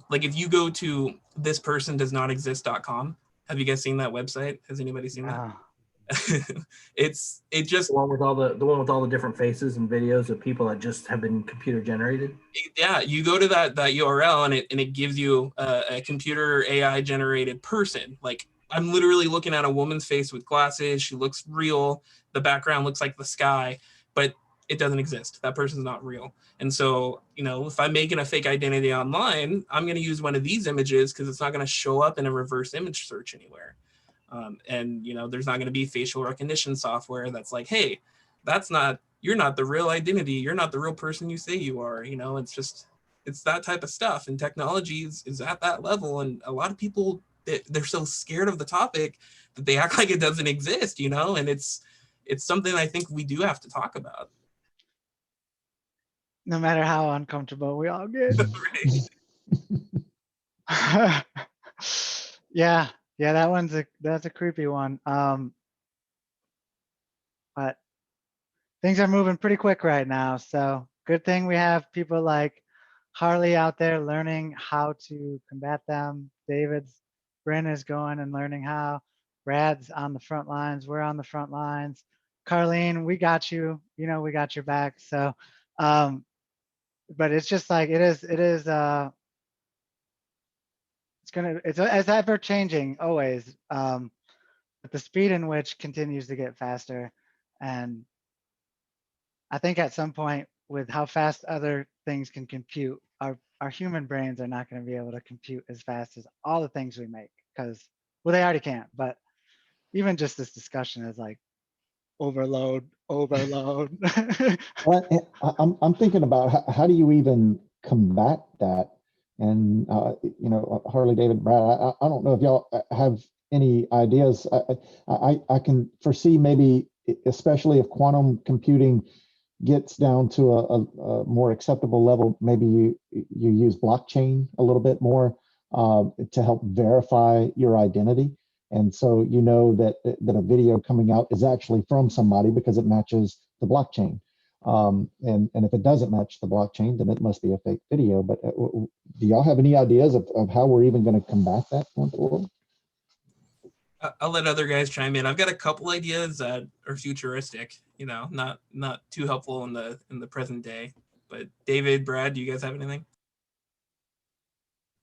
Like if you go to thispersondoesnotexist.com, have you guys seen that website? Has anybody seen that? It just the one with all the different faces and videos of people that just have been computer generated. Yeah, you go to that URL and it gives you a computer AI generated person. Like I'm literally looking at a woman's face with glasses. She looks real. The background looks like the sky, but it doesn't exist. That person's not real. And so, if I'm making a fake identity online, I'm going to use one of these images because it's not going to show up in a reverse image search anywhere. And there's not going to be facial recognition software that's like, hey, you're not the real identity. You're not the real person you say you are. It's that type of stuff. And technology is at that level. And a lot of people, they're so scared of the topic that they act like it doesn't exist, and it's something I think we do have to talk about. No matter how uncomfortable we all get. Yeah, that's a creepy one. But things are moving pretty quick right now. So good thing we have people like Harley out there learning how to combat them. Bryn is going and learning how. Brad's on the front lines. We're on the front lines. Carlene, we got you. We got your back. So, but it's just like it's ever changing always, but the speed in which continues to get faster. And I think at some point, with how fast other things can compute, our human brains are not going to be able to compute as fast as all the things we make, because they already can't. But even just this discussion is like overload. Well, I'm thinking about how do you even combat that? And Harley, David, Brad, I don't know if y'all have any ideas. I can foresee maybe, especially if quantum computing gets down to a more acceptable level, maybe you use blockchain a little bit more to help verify your identity. And so that a video coming out is actually from somebody because it matches the blockchain. And if it doesn't match the blockchain, then it must be a fake video. But do y'all have any ideas of how we're even going to combat that going forward? I'll let other guys chime in. I've got a couple ideas that are futuristic, you know, not too helpful in the present day. But David, Brad, do you guys have anything?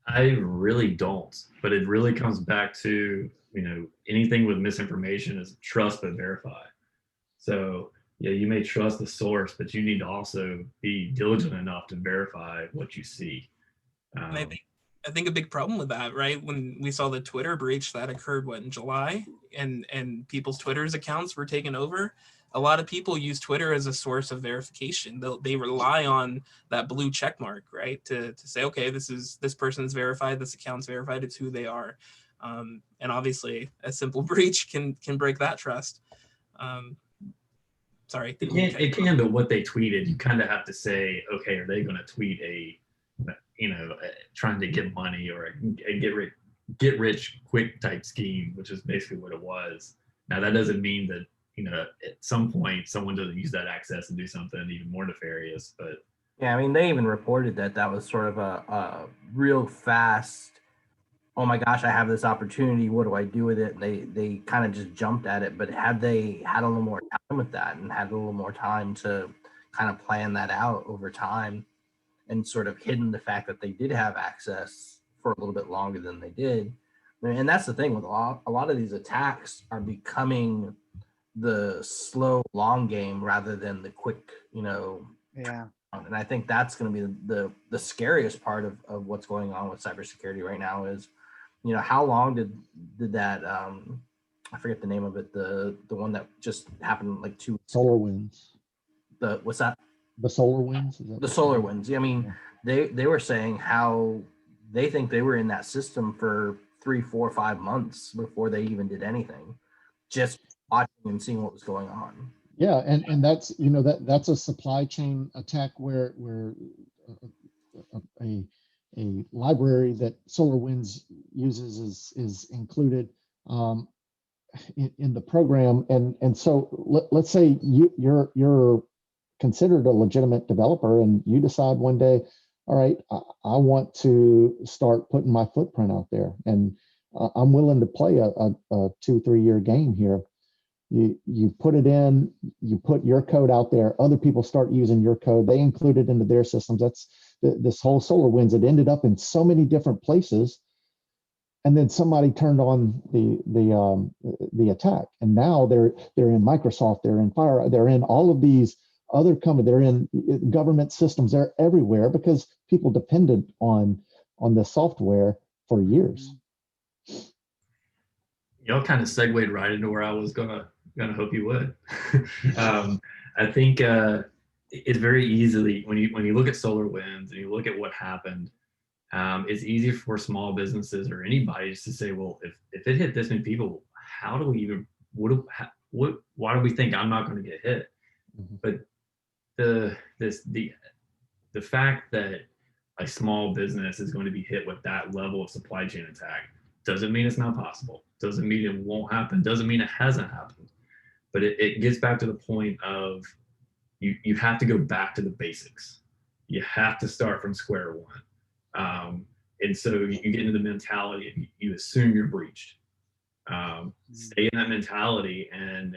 I really don't, but it really comes back to, anything with misinformation is trust but verify. So yeah, you may trust the source, but you need to also be diligent enough to verify what you see. And I think a big problem with that, right? When we saw the Twitter breach that occurred, in July, and people's Twitter's accounts were taken over. A lot of people use Twitter as a source of verification. They rely on that blue check mark, right? To say, okay, this person's verified, this account's verified, it's who they are. And obviously a simple breach can break that trust. Sorry. It can, but what they tweeted, you kind of have to say, okay, are they going to tweet trying to get money or a get rich quick type scheme, which is basically what it was. Now that doesn't mean that, at some point someone doesn't use that access and do something even more nefarious, but. Yeah, I mean, they even reported that was sort of a real fast, oh my gosh, I have this opportunity, what do I do with it? And they kind of just jumped at it, but had they had a little more time with that and had a little more time to kind of plan that out over time and sort of hidden the fact that they did have access for a little bit longer than they did. And that's the thing with a lot of these attacks are becoming the slow, long game rather than the quick, Yeah. And I think that's going to be the scariest part of what's going on with cybersecurity right now is, how long did that, I forget the name of it, the one that just happened like 2 weeks Solar winds. what's that? The solar winds? The solar winds. I mean, they were saying how they think they were in that system for 3, 4, 5 months before they even did anything, just watching and seeing what was going on. Yeah, and that's that's a supply chain attack where a library that SolarWinds uses is included in the program, and so let's say you're considered a legitimate developer, and you decide one day, all right, I want to start putting my footprint out there, and I'm willing to play a 2-3 year game here. You put it in, you put your code out there, other people start using your code, they include it into their systems. That's this whole SolarWinds. It ended up in so many different places, and then somebody turned on the attack, and now they're in Microsoft, they're in Fire, they're in all of these other companies, they're in government systems, they're everywhere because people depended on the software for years. Y'all kind of segued right into where I was gonna hope you would. I think it's very easily when you look at SolarWinds and you look at what happened, it's easy for small businesses or anybody just to say, well, if it hit this many people, how do we even why do we think I'm not going to get hit? Mm-hmm. But the fact that a small business is going to be hit with that level of supply chain attack doesn't mean it's not possible. Doesn't mean it won't happen. Doesn't mean it hasn't happened. But it gets back to the point of you have to go back to the basics. You have to start from square one. And so you get into the mentality and you assume you're breached. Stay in that mentality and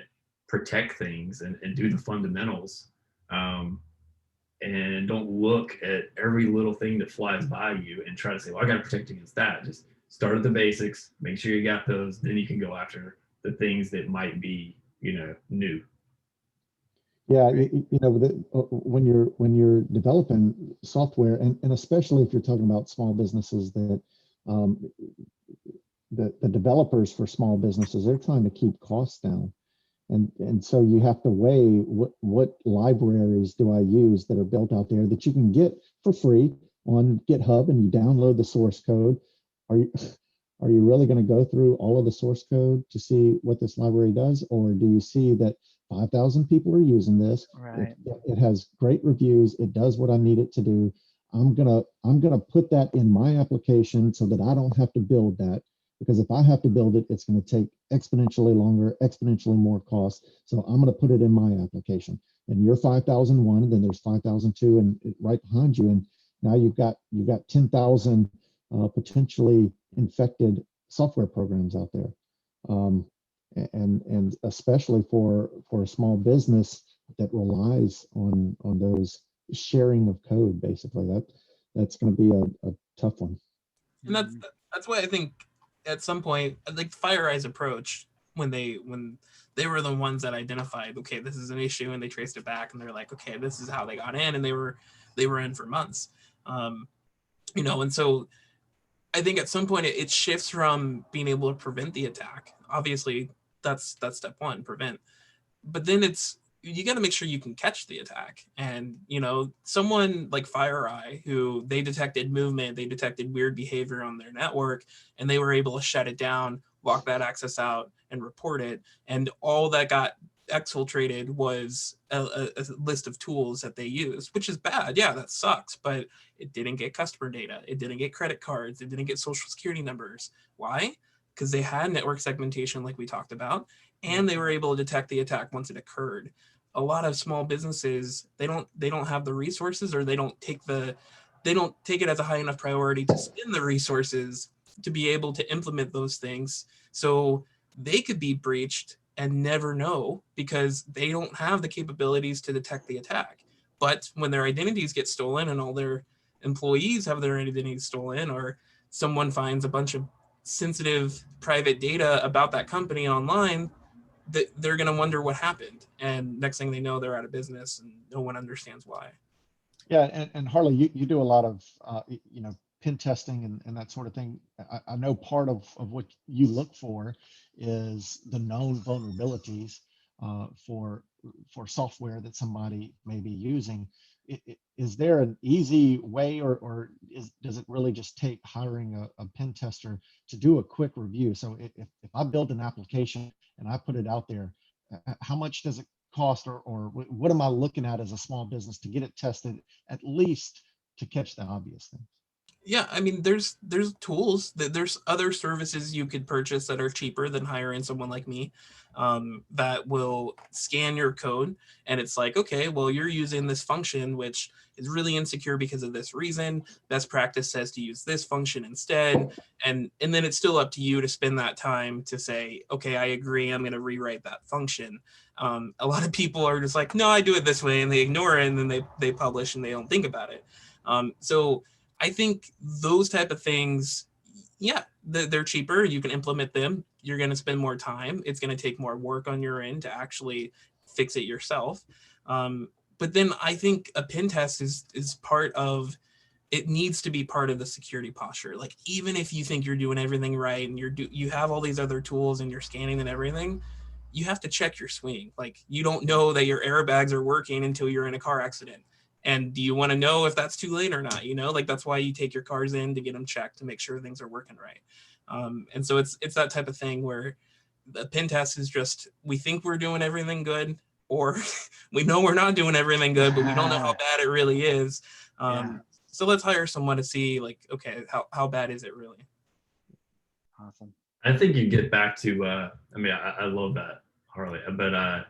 protect things and do the fundamentals. And don't look at every little thing that flies by you and try to say, well, I got to protect against that. Just start at the basics, make sure you got those, then you can go after the things that might be, new. Yeah, when you're developing software, and especially if you're talking about small businesses, that the developers for small businesses, they're trying to keep costs down. And so you have to weigh what libraries do I use that are built out there that you can get for free on GitHub, and you download the source code. Are you really going to go through all of the source code to see what this library does, or do you see that 5,000 people are using this? Right. It has great reviews. It does what I need it to do. I'm gonna put that in my application so that I don't have to build that. Because if I have to build it, it's going to take exponentially longer, exponentially more cost. So I'm going to put it in my application. and you're 5001, and then there's 5002 and right behind you, and now you've got 10,000 potentially infected software programs out there. And especially for a small business that relies on those sharing of code, basically, that's going to be a tough one. And that's why I think at some point, like FireEye's approach, when they were the ones that identified, okay, this is an issue, and they traced it back, and they're like, okay, this is how they got in, and they were in for months, and so I think at some point it shifts from being able to prevent the attack. Obviously, that's step one, prevent. But then you got to make sure you can catch the attack. And someone like FireEye, who they detected movement, they detected weird behavior on their network, and they were able to shut it down, lock that access out, and report it. And all that got exfiltrated was a list of tools that they used, which is bad. Yeah, that sucks, but it didn't get customer data. It didn't get credit cards. It didn't get social security numbers. Why? Because they had network segmentation, like we talked about, and they were able to detect the attack once it occurred. A lot of small businesses, they don't have the resources, or they don't take it as a high enough priority to spend the resources to be able to implement those things. So they could be breached and never know, because they don't have the capabilities to detect the attack. But when their identities get stolen, and all their employees have their identities stolen, or someone finds a bunch of sensitive private data about that company online, that they're going to wonder what happened. And next thing they know, they're out of business, and no one understands why. Yeah, and Harley, you do a lot of pen testing and that sort of thing. I know part of what you look for is the known vulnerabilities for software that somebody may be using. Is there an easy way, or does it really just take hiring a pen tester to do a quick review? So if I build an application and I put it out there, how much does it cost, or what am I looking at as a small business to get it tested, at least to catch the obvious things? Yeah, I mean, there's tools, there's other services you could purchase that are cheaper than hiring someone like me, that will scan your code, and it's like, okay, well, you're using this function which is really insecure because of this reason. Best practice says to use this function instead, and then it's still up to you to spend that time to say, okay, I agree, I'm going to rewrite that function. A lot of people are just like, no, I do it this way, and they ignore it, and then they publish and they don't think about it. So I think those type of things, yeah, they're cheaper. You can implement them. You're going to spend more time. It's going to take more work on your end to actually fix it yourself. But then I think a pen test is part of, it needs to be part of the security posture. Like, even if you think you're doing everything right, and you have all these other tools and you're scanning and everything, you have to check your swing. Like, you don't know that your airbags are working until you're in a car accident. And do you want to know if that's too late or not? Like, that's why you take your cars in to get them checked to make sure things are working right. And so it's that type of thing where the pen test is just, we think we're doing everything good, or we know we're not doing everything good, but we don't know how bad it really is. So let's hire someone to see, like, okay, how bad is it really? Awesome. I think you get back to, I love that, Harley, but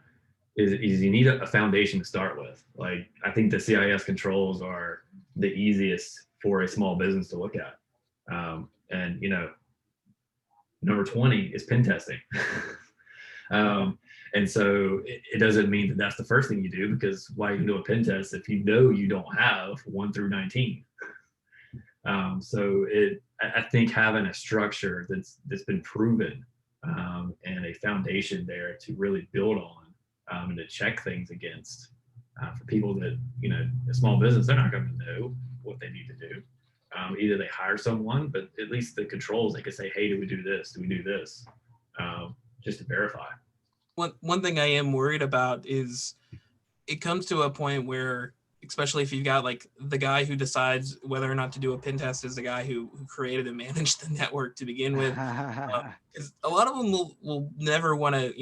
is you need a foundation to start with. Like, I think the CIS controls are the easiest for a small business to look at. And number 20 is pen testing. And so it doesn't mean that that's the first thing you do, because why you can do a pen test if you know you don't have 1 through 19. So I think having a structure that's been proven, and a foundation there to really build on, and to check things against, for people that, a small business, they're not going to know what they need to do. Either they hire someone, but at least the controls, they could say, hey, do we do this? Do we do this? Just to verify. One thing I am worried about is it comes to a point where, especially if you've got like the guy who decides whether or not to do a pen test is the guy who created and managed the network to begin with. Because a lot of them will never want to,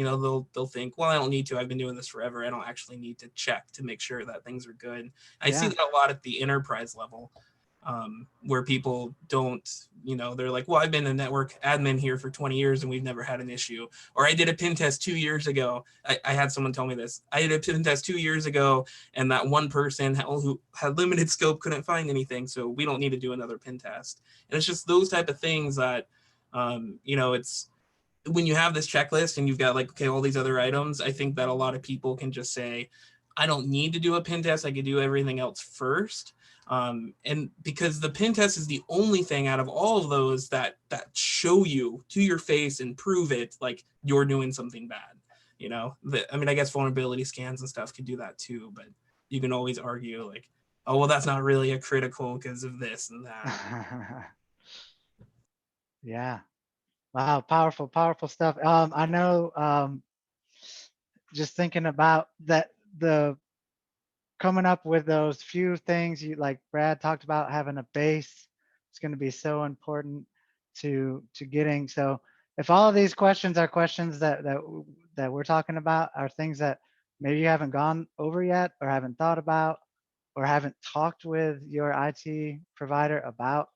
they'll think, well, I don't need to. I've been doing this forever. I don't actually need to check to make sure that things are good. I see that a lot at the enterprise level. where people don't, they're like, well, I've been a network admin here for 20 years and we've never had an issue. Or I did a pen test 2 years ago. I had someone tell me this. I did a pen test 2 years ago, and that one person who had limited scope couldn't find anything. So we don't need to do another pen test. And it's just those type of things that, it's when you have this checklist and you've got like, okay, all these other items, I think that a lot of people can just say, I don't need to do a pen test. I could do everything else first. And because the pen test is the only thing out of all of those that show you to your face and prove it, like you're doing something bad. I guess vulnerability scans and stuff could do that too, but you can always argue like, oh, well, that's not really a critical because of this and that. Yeah. Wow. Powerful, powerful stuff. I know, just thinking about that, the coming up with those few things you like Brad talked about, having a base, it's going to be so important to getting. So if all of these questions are questions that we're talking about are things that maybe you haven't gone over yet or haven't thought about or haven't talked with your IT provider about,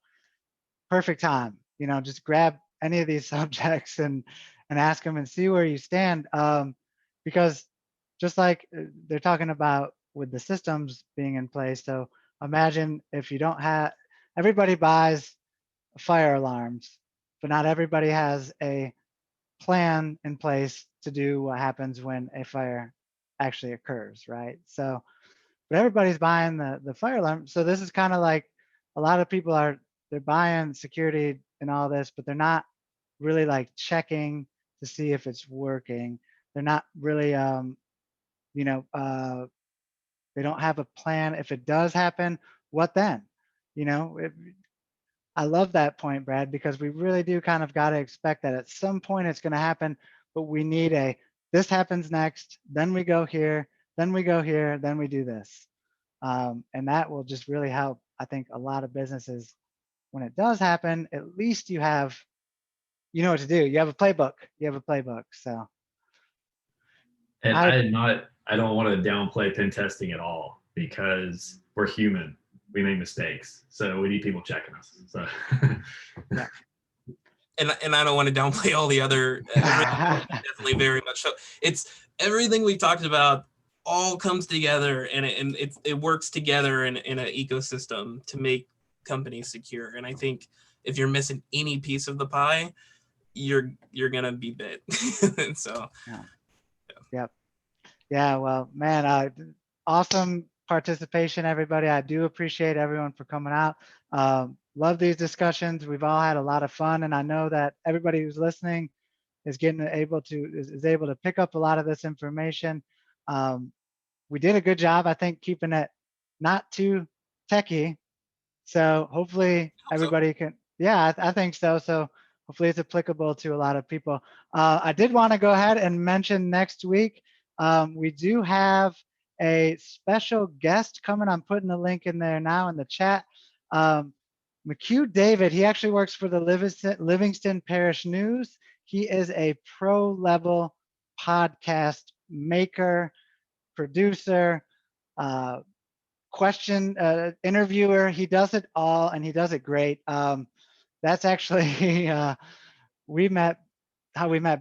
perfect time. Just grab any of these subjects and ask them and see where you stand. Because just like they're talking about with the systems being in place. So imagine if you don't have, everybody buys fire alarms, but not everybody has a plan in place to do what happens when a fire actually occurs, right? So, but everybody's buying the fire alarm. So this is kind of like a lot of people they're buying security and all this, but they're not really like checking to see if it's working. They're not really, they don't have a plan. If it does happen, what then? I love that point, Brad, because we really do kind of got to expect that at some point it's going to happen, but we need this happens next, then we go here, then we go here, then we do this. And that will just really help, I think, a lot of businesses. When it does happen, at least you know what to do. You have a playbook. So And I I don't want to downplay pen testing at all because we're human. We make mistakes. So we need people checking us. So yeah. And I don't want to downplay all the other, definitely very much so. It's everything we talked about all comes together and it works together in an ecosystem to make companies secure. And I think if you're missing any piece of the pie, you're gonna be bit. And so Yeah. Yep. Yeah. Well, man, awesome participation, everybody. I do appreciate everyone for coming out. Love these discussions. We've all had a lot of fun, and I know that everybody who's listening is able to pick up a lot of this information. We did a good job, I think, keeping it not too techy. So hopefully everybody can, yeah, I think so. So hopefully it's applicable to a lot of people. I did want to go ahead and mention next week, we do have a special guest coming. I'm putting the link in there now in the chat. McHugh David, he actually works for the Livingston Parish News. He is a pro level podcast maker, producer, interviewer. He does it all and he does it great. That's actually how we met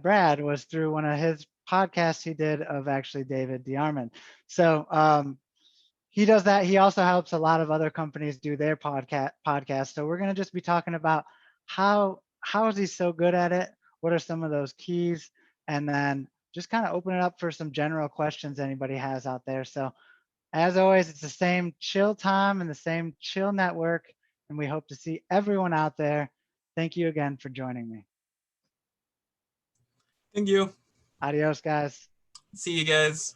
Brad was through one of his podcasts he did of actually David DeArmond. So he does that. He also helps a lot of other companies do their podcast. So we're going to just be talking about how is he so good at it? What are some of those keys? And then just kind of open it up for some general questions anybody has out there. So as always, it's the same chill time and the same chill network. And we hope to see everyone out there. Thank you again for joining me. thank you. Adios, guys. See you guys.